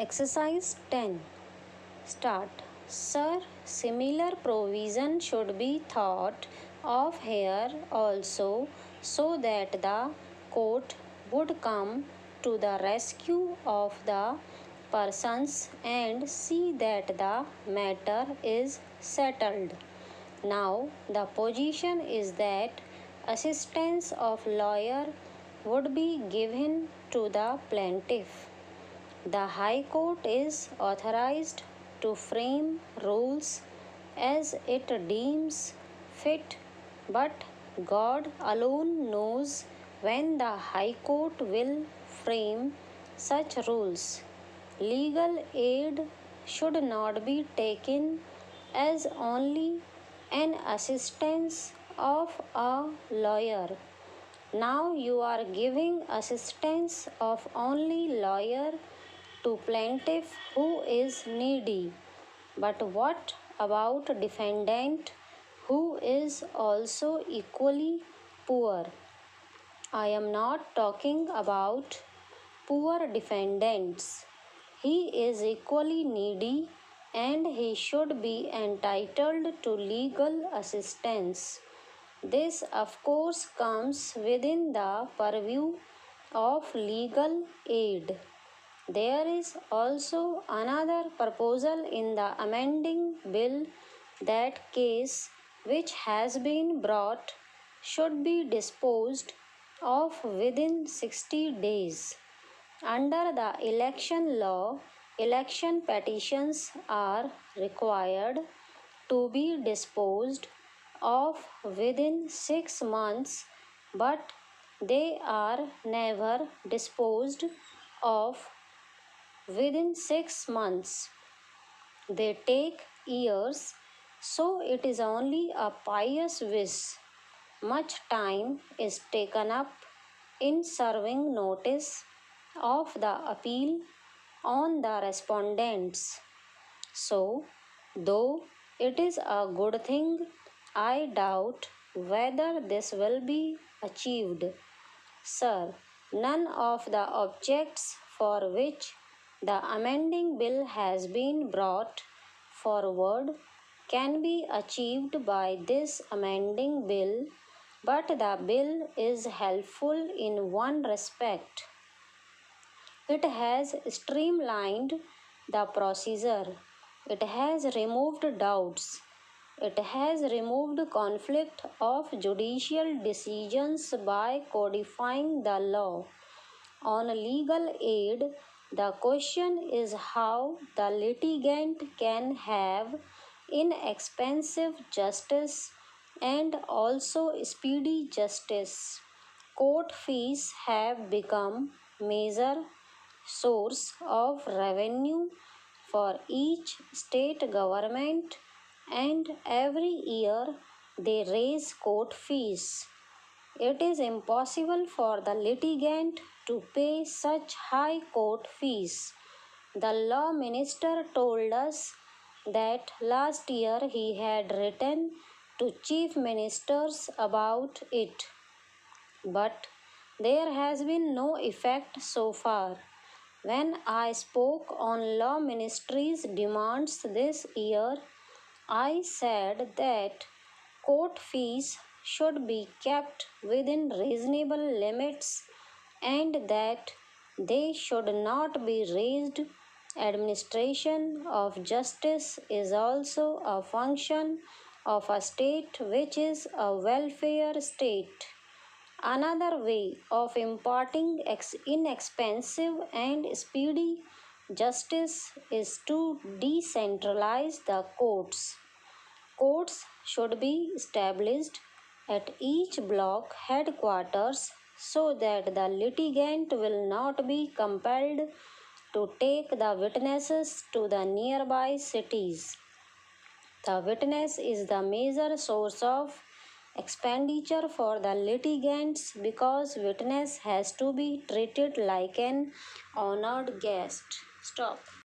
Exercise 10. Start. Sir, similar provision should be thought of here also so that the court would come to the rescue of the persons and see that the matter is settled. Now, the position is that assistance of lawyer would be given to the plaintiff. The High Court is authorized to frame rules as it deems fit, but God alone knows when the High Court will frame such rules. Legal aid should not be taken as only an assistance of a lawyer. Now you are giving assistance of only lawyer to plaintiff who is needy. But what about defendant who is also equally poor? I am not talking about poor defendants. He is equally needy and he should be entitled to legal assistance. This, of course, comes within the purview of legal aid. There is also another proposal in the amending bill that case which has been brought should be disposed of within 60 days. Under the election law, election petitions are required to be disposed of within 6 months, but they are never disposed of within 6 months. They take years, so it is only a pious wish. Much time is taken up in serving notice of the appeal on the respondents. So, though it is a good thing, I doubt whether this will be achieved. Sir, none of the objects for which the amending bill has been brought forward can be achieved by this amending bill, but the bill is helpful in one respect. It has streamlined the procedure. It has removed doubts. It has removed conflict of judicial decisions by codifying the law. On legal aid, the question is how the litigant can have inexpensive justice and also speedy justice. Court fees have become major source of revenue for each state government, and every year they raise court fees. It is impossible for the litigant to pay such high court fees. The law minister told us that last year he had written to chief ministers about it, but there has been no effect so far. When I spoke on law ministry's demands this year, I said that court fees should be kept within reasonable limits and that they should not be raised. Administration of justice is also a function of a state which is a welfare state. Another way of imparting inexpensive and speedy justice is to decentralize the courts. Courts should be established at each block headquarters so that the litigant will not be compelled to take the witnesses to the nearby cities. The witness is the major source of expenditure for the litigants because witness has to be treated like an honored guest. Stop.